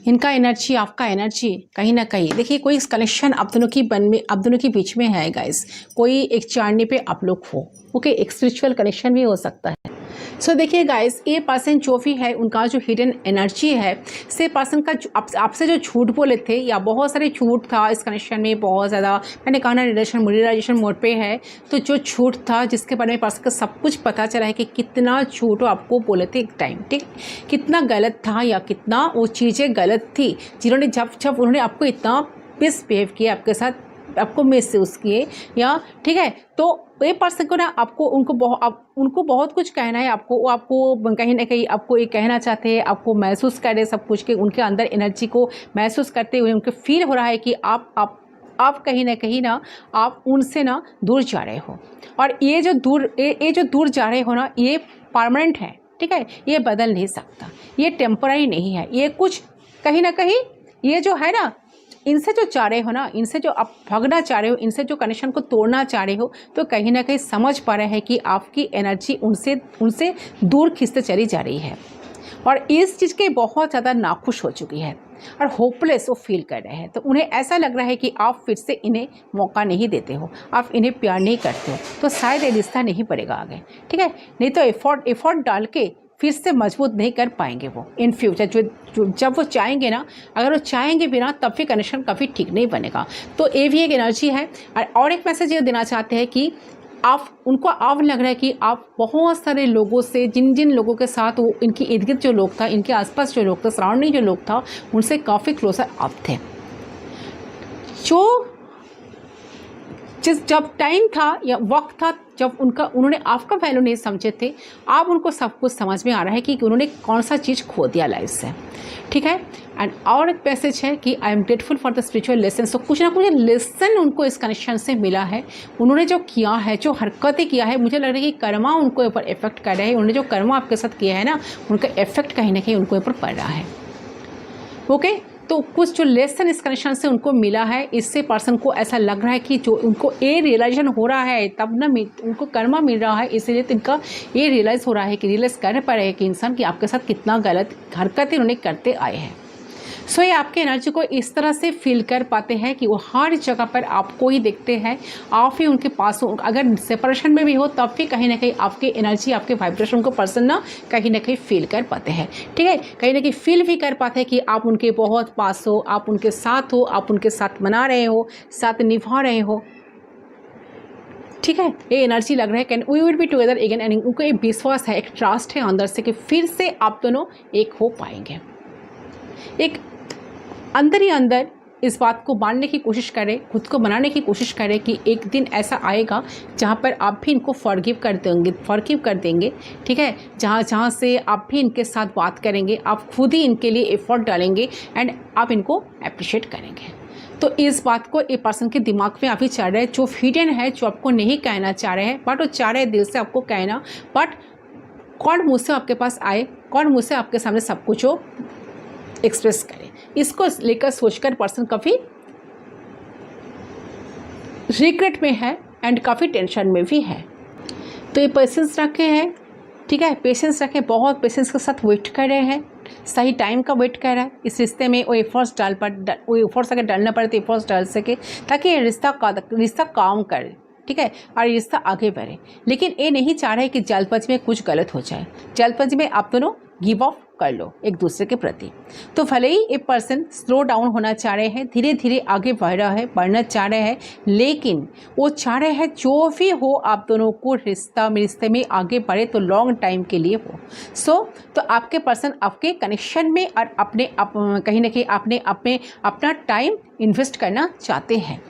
इनका एनर्जी आपका एनर्जी कहीं ना कहीं देखिए, कोई कनेक्शन आप दोनों के बीच में है गाइस। कोई एक चारने पे आप लोग हो, ओके, एक स्पिरिचुअल कनेक्शन भी हो सकता है। सो देखिए गाइस, ये पर्सन जो भी है उनका जो हिडन एनर्जी है, से पर्सन का आपसे जो झूठ बोले थे या बहुत सारे झूठ था इस कनेक्शन में, बहुत ज़्यादा, मैंने कहा ना रियलाइजेशन मोड पे है, तो जो झूठ था जिसके बारे में पर्सन का सब कुछ पता चला है कि कितना झूठ वो आपको बोले थे एक टाइम, ठीक, कितना गलत था या कितना वो चीज़ें गलत थी, जिन्होंने जब उन्होंने आपको इतना मिसबिहेव किया आपके साथ, आपको महसूस किए या, ठीक है, तो ये पर्सन को ना आपको उनको बहुत कुछ कहना है आपको, वो आपको कहीं ना कहीं आपको ये कहना चाहते हैं, आपको महसूस करे सब कुछ के उनके अंदर एनर्जी को महसूस करते हुए उनको फील हो रहा है कि आप कहीं ना आप उनसे ना दूर जा रहे हो, और ये जो दूर जा रहे हो ना, ये परमानेंट है, ठीक है, ये बदल नहीं सकता, ये टेम्पररी नहीं है, ये कुछ कहीं ना कहीं ये जो है ना, इनसे जो चाह रहे हो ना, इनसे जो आप भागना चाह रहे हो, इनसे जो कनेक्शन को तोड़ना चाह रहे हो, तो कहीं ना कहीं समझ पा रहे हैं कि आपकी एनर्जी उनसे दूर खींचते चली जा रही है, और इस चीज़ के बहुत ज़्यादा नाखुश हो चुकी है और होपलेस वो फील कर रहे हैं। तो उन्हें ऐसा लग रहा है कि आप फिर से इन्हें मौका नहीं देते हो, आप इन्हें प्यार नहीं करते हो, तो शायद ये रिश्ता नहीं बढ़ेगा आगे, ठीक है, नहीं तो एफर्ट डाल के फिर से मजबूत नहीं कर पाएंगे वो इन फ्यूचर। जब वो चाहेंगे ना, अगर वो चाहेंगे भी ना, तब भी कनेक्शन कभी ठीक नहीं बनेगा। तो ये भी एक एनर्जी है। और एक मैसेज ये देना चाहते हैं कि आप लग रहा है कि आप बहुत सारे लोगों से, जिन लोगों के साथ वो इनकी इर्द गिर्द जो लोग था, इनके आसपास जो लोग था, सराउंडिंग जो लोग था, उनसे काफ़ी क्लोजर आप थे। जब टाइम था या वक्त था जब उन्होंने आपका वैल्यू नहीं समझे थे, आप उनको सब कुछ समझ में आ रहा है कि उन्होंने कौन सा चीज़ खो दिया लाइफ से, ठीक है। एंड और एक मैसेज है कि I am grateful for the spiritual lesson. So कुछ ना कुछ लेसन उनको इस कनेक्शन से मिला है। उन्होंने जो किया है, जो हरकतें किया है, मुझे लग रहा है कि कर्मा उनको ऊपर इफेक्ट कर रहे हैं। उन्होंने जो कर्मा आपके साथ किया है ना, उनका इफेक्ट कहीं ना कहीं उनको ऊपर पड़ रहा है, ओके। तो कुछ जो लेसन इस कनेक्शन से उनको मिला है, इससे पर्सन को ऐसा लग रहा है कि जो उनको ये रियलाइजेशन हो रहा है, तब ना उनको कर्मा मिल रहा है, इसलिए तो इनका ये रियलाइज़ हो रहा है कि रियलाइज़ कर पा रहे हैं कि इंसान कि आपके साथ कितना गलत हरकतें उन्होंने करते आए हैं। सो ये आपके एनर्जी को इस तरह से फील कर पाते हैं कि वो हर जगह पर आपको ही देखते हैं, आप ही उनके पास हो। अगर सेपरेशन में भी हो तब भी कहीं ना कहीं आपके एनर्जी, आपके वाइब्रेशन को पर्सन ना कहीं फील कर पाते हैं, ठीक है। कहीं ना कहीं फील भी कर पाते हैं कि आप उनके बहुत पास हो, आप उनके साथ हो, आप उनके साथ मना रहे हो, साथ निभा रहे हो, ठीक है। ये एनर्जी लग रहा है can we will be together again. And उनको एक विश्वास है, एक ट्रस्ट है अंदर से कि फिर से आप दोनों एक हो पाएंगे। एक अंदर ही अंदर इस बात को मानने की कोशिश करें, खुद को मनाने की कोशिश करें कि एक दिन ऐसा आएगा जहाँ पर आप भी इनको फॉरगिव कर देंगे, ठीक है। जहाँ से आप भी इनके साथ बात करेंगे, आप खुद ही इनके लिए एफर्ट डालेंगे एंड आप इनको अप्रिशिएट करेंगे। तो इस बात को एक पर्सन के दिमाग में अभी चल रहा है, जो हिडन है, जो आपको नहीं कहना चाह रहे हैं, बट वो चाह रहे हैं दिल से आपको कहना, बट कौन मुँह से आपके पास आए, कौन मुँह से आपके सामने सब कुछ हो एक्सप्रेस करें, इसको लेकर सोचकर पर्सन काफ़ी रिग्रेट में है एंड काफ़ी टेंशन में भी है। तो ये पेशेंस रखे हैं, ठीक है, पेशेंस रखें, बहुत पेशेंस के साथ वेट कर रहे हैं, सही टाइम का वेट कर रहा है इस रिश्ते में। वो एफर्ट्स अगर डालना पड़े तो एफर्ट्स डाल सके, ताकि ये रिश्ता काम करे, ठीक है, और रिश्ता आगे बढ़े। लेकिन ये नहीं चाह रहे कि जल्दबाजी में कुछ गलत हो जाए, जल्दबाजी में आप दोनों गिव अप कर लो एक दूसरे के प्रति। तो भले ही एक पर्सन स्लो डाउन होना चाह रहे हैं, धीरे धीरे आगे बढ़ना चाह रहे हैं, लेकिन वो चाह रहे हैं जो भी हो आप दोनों को रिश्ते में आगे बढ़े तो लॉन्ग टाइम के लिए हो। तो आपके पर्सन आपके कनेक्शन में और कहीं ना कहीं अपना टाइम इन्वेस्ट करना चाहते हैं,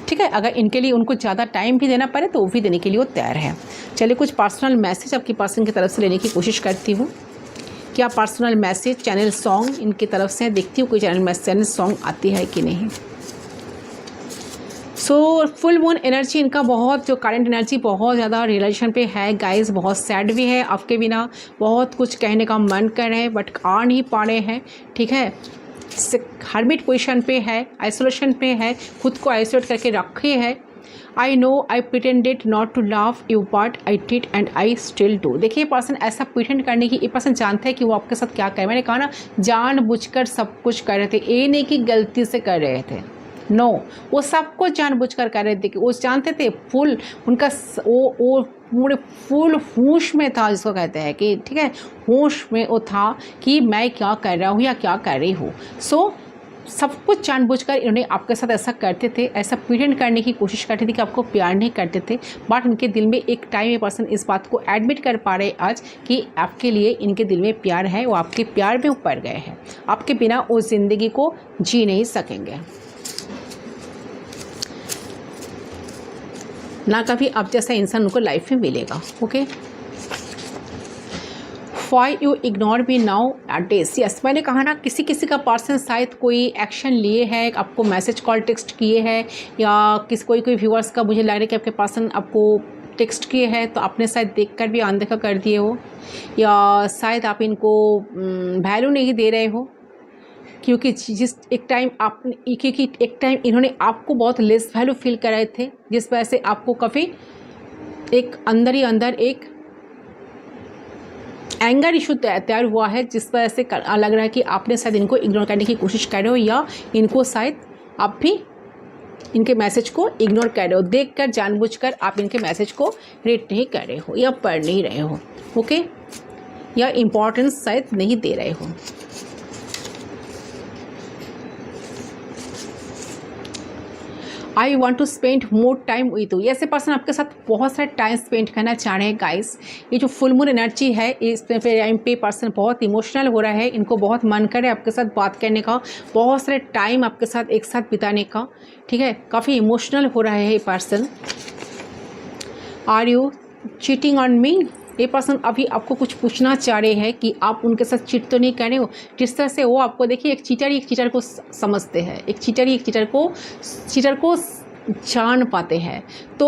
ठीक है। अगर इनके लिए उनको ज़्यादा टाइम भी देना पड़े तो वो भी देने के लिए वो तैयार है। चलिए कुछ पर्सनल मैसेज आपकी पर्सन की तरफ से लेने की कोशिश करती हूँ। क्या पर्सनल मैसेज, चैनल सॉन्ग इनकी तरफ से देखती हूँ, कोई चैनल सॉन्ग आती है कि नहीं। सो फुल मून एनर्जी इनका बहुत, जो करंट एनर्जी बहुत ज़्यादा रिलेशन पे है गाइस, बहुत सैड भी है, आपके बिना बहुत कुछ कहने का मन कर रहे हैं बट आ नहीं पा रहे हैं, ठीक है। हर्मिट पोजीशन पे है, आइसोलेशन पे है, खुद को आइसोलेट करके रखे है, I know I pretended not to love you but I did and I still do. देखिए पर्सन ऐसा प्रिटेंड करने की, ये पर्सन जानता है कि वो आपके साथ क्या कर रहे हैं। मैंने कहा ना, जानबूझकर सब कुछ कर रहे थे, ये नहीं कि गलती से कर रहे थे। नो, वो सब कुछ जानबूझकर कर रहे थे कि वो जानते थे, फुल उनका वो पूरे फुल होश में था, जिसको कहते हैं कि ठीक है, होश में वो था कि मैं क्या कर रहा हूँ या क्या कर रही हूँ। सो सब कुछ जानबूझकर इन्होंने आपके साथ ऐसा करते थे, ऐसा प्रिटेंड करने की कोशिश करते थे कि आपको प्यार नहीं करते थे। बट इनके दिल में एक टाइम ये पर्सन इस बात को एडमिट कर पा रहे आज कि आपके लिए इनके दिल में प्यार है, वो आपके प्यार में ऊपर गए हैं। आपके बिना वो ज़िंदगी को जी नहीं सकेंगे, ना कभी आप जैसा इंसान उनको लाइफ में मिलेगा। Okay, why you ignore me now at days. Yes, मैंने कहा ना, किसी किसी का पर्सन शायद कोई एक्शन लिए है, आपको मैसेज कॉल टेक्स्ट किए हैं, या कोई व्यूअर्स का मुझे लग रहा है कि आपके पर्सन आपको टेक्स्ट किए हैं तो आपने शायद देखकर भी अनदेखा कर दिए हो, या शायद आप इनको वैल्यू नहीं दे रहे हो, क्योंकि एक टाइम इन्होंने आपको बहुत लेस वैल्यू फील कराए थे, जिस वजह से आपको काफ़ी एक अंदर ही अंदर एक एंगर इशू तैयार हुआ है, जिस वजह से लग रहा है कि आपने शायद इनको इग्नोर करने की कोशिश कर रहे हो, या इनको शायद आप भी इनके मैसेज को इग्नोर कर रहे हो। देखकर जानबूझकर आप इनके मैसेज को रीड नहीं कर रहे हो या पढ़ नहीं रहे हो। ओके, या इम्पोर्टेंस शायद नहीं दे रहे हो। I want to spend more time with you. ऐसे पर्सन आपके साथ बहुत सारा टाइम स्पेंड करना चाह रहे हैं गाइस। ये जो फुल मून एनर्जी है, इस टाइम पे पर्सन बहुत इमोशनल हो रहा है, इनको बहुत मन करे आपके साथ बात करने का, बहुत सारे टाइम आपके साथ एक साथ बिताने का। ठीक है, काफ़ी इमोशनल हो रहा है ये person. Are you cheating on me. ये पर्सन अभी आपको कुछ पूछना चाह रहे हैं कि आप उनके साथ चीट तो नहीं कर रहे हो। जिस तरह से वो आपको, देखिए, एक चीटर को समझते हैं, एक चीटर को जान पाते हैं। तो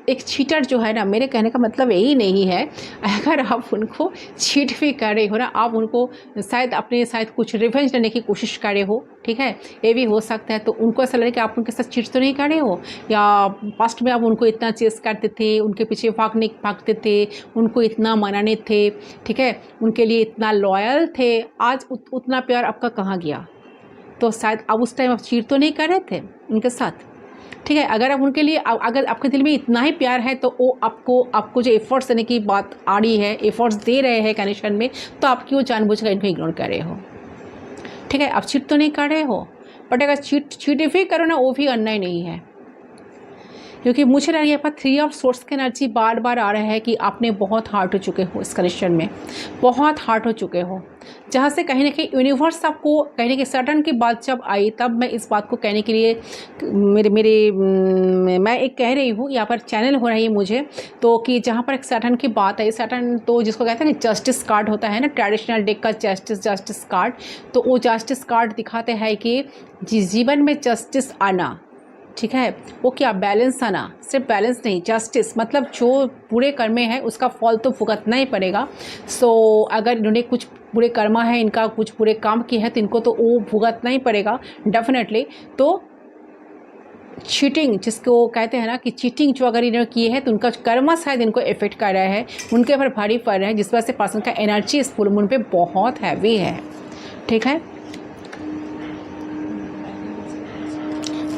एक चीटर जो है ना, मेरे कहने का मतलब यही नहीं है, अगर आप उनको चीट भी कर रहे हो ना, आप उनको शायद कुछ रिवेंज लेने की कोशिश कर रहे हो। ठीक है, ये भी हो सकता है। तो उनको ऐसा लगे कि आप उनके साथ चीट तो नहीं कर रहे हो, या पास्ट में आप उनको इतना चेस करते थे, उनके पीछे भागते थे, उनको इतना मनाने थे, ठीक है, उनके लिए इतना लॉयल थे, आज उतना प्यार आपका कहाँ गया। तो शायद अब उस टाइम आप चीट तो नहीं कर रहे थे उनके साथ। ठीक है, अगर आप उनके लिए, अगर आपके दिल में इतना ही प्यार है, तो वो आपको जो एफर्ट्स देने की बात आ रही है, एफर्ट्स दे रहे हैं कनेक्शन में, तो आप क्यों जानबूझकर इनको इग्नोर कर रहे हो। ठीक है, आप चीट तो नहीं कर रहे हो, बट अगर चीट भी करो ना, वो भी अन्याय नहीं है, क्योंकि मुझे लग रहा है यहाँ पर 3 ऑफ सोर्स की एनर्जी बार बार आ रहा है कि आपने बहुत हार्ट हो चुके हो, इस कनेक्शन में बहुत हार्ट हो चुके हो, जहाँ से कहीं ना कहीं यूनिवर्स आपको कहने की सटन की बात जब आई, तब मैं इस बात को कहने के लिए मैं एक कह रही हूँ, यहाँ पर चैनल हो रही है मुझे, तो कि जहाँ पर एक सटन की बात आई, सटन तो जिसको कहते हैं ना जस्टिस कार्ड होता है ना, ट्रेडिशनल डेक का जस्टिस कार्ड, तो वो जस्टिस कार्ड दिखाते हैं कि जीवन में जस्टिस आना, ठीक है, वो क्या बैलेंस आना, सिर्फ बैलेंस नहीं, जस्टिस, मतलब जो बुरे कर्मे हैं उसका फल तो भुगतना ही पड़ेगा। सो अगर इन्होंने कुछ बुरे कर्मा है, इनका कुछ बुरे काम किए हैं, तो इनको तो वो भुगतना ही पड़ेगा डेफिनेटली। तो चीटिंग, जिसको कहते हैं ना कि चीटिंग जो अगर इन्होंने किए हैं, तो उनका कर्मा शायद इनको इफेक्ट कर रहा है, उनके ऊपर भारी पड़ रहा है, जिस वजह से पर्सन का एनर्जी इस फुल मून पे बहुत हैवी है। ठीक है,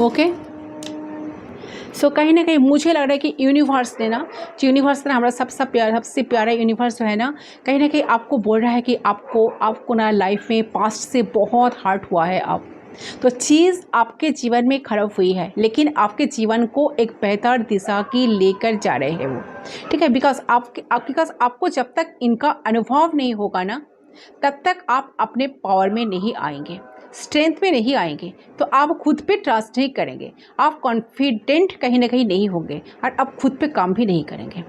ओके। सो कहीं ना कहीं मुझे लग रहा है कि यूनिवर्स ने हमारा सबसे प्यारा यूनिवर्स जो है ना, कहीं ना कहीं आपको बोल रहा है कि आपको ना लाइफ में पास्ट से बहुत हर्ट हुआ है। आप तो चीज़ आपके जीवन में खराब हुई है, लेकिन आपके जीवन को एक बेहतर दिशा की लेकर जा रहे हैं वो। ठीक है, बिकॉज आपको जब तक इनका अनुभव नहीं होगा ना, तब तक आप अपने पावर में नहीं आएंगे, स्ट्रेंथ में नहीं आएंगे, तो आप खुद पे ट्रस्ट नहीं करेंगे, आप कॉन्फिडेंट कहीं ना कहीं नहीं होंगे, और आप खुद पे काम भी नहीं करेंगे।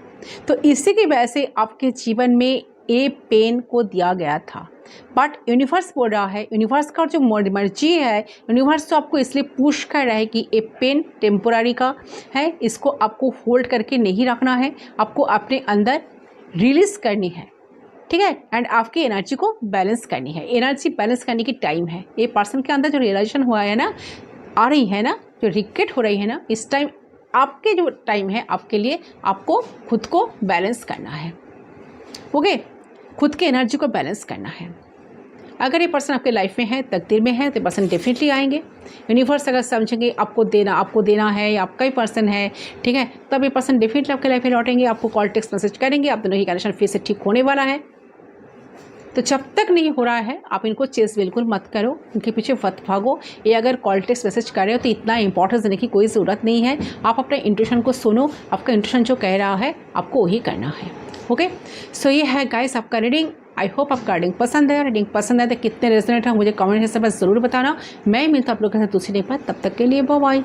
तो इसी की वजह से आपके जीवन में ये पेन को दिया गया था। बट यूनिवर्स बोल रहा है, यूनिवर्स का जो मर्जी है, यूनिवर्स तो आपको इसलिए पुश कर रहा है कि ये पेन टेम्पोररी का है, इसको आपको होल्ड करके नहीं रखना है, आपको अपने अंदर रिलीज करनी है। ठीक है, एंड आपकी एनर्जी को बैलेंस करनी है, एनर्जी बैलेंस करने की टाइम है। ये पर्सन के अंदर जो रियलाइजेशन हुआ है ना, आ रही है ना, जो रिग्रेट हो रही है ना, इस टाइम आपके जो टाइम है आपके लिए आपको खुद को बैलेंस करना है। ओके, खुद की एनर्जी को बैलेंस करना है। अगर ये पर्सन आपके लाइफ में है, तकदीर में है, तो पर्सन डेफिनेटली आएंगे। यूनिवर्स अगर समझेंगे आपको देना है या आपका ही पर्सन है, ठीक है, तब ये पर्सन डेफिनेटली आपके लाइफ में लौटेंगे, आपको कॉल टेक्स्ट मैसेज करेंगे, आप दोनों की कनेक्शन फिर से ठीक होने वाला है। तो जब तक नहीं हो रहा है आप इनको चेस बिल्कुल मत करो, उनके पीछे मत भागो। ये अगर कॉल टेक्स्ट मैसेज कर रहे हो तो इतना इंपॉर्टेंस देने की कोई ज़रूरत नहीं है। आप अपने इंट्यूशन को सुनो, आपका इंट्यूशन जो कह रहा है आपको वही करना है। ओके, सो ये है गाइस आपका रीडिंग। आई होप आपका रीडिंग पसंद है। रीडिंग पसंद है तो कितने रेजोनेट है मुझे कमेंट सेक्शन पर ज़रूर बताना। मैं मिलता हूं आप लोगों के साथ दूसरी रीडिंग पर, तब तक के लिए बाय बाय।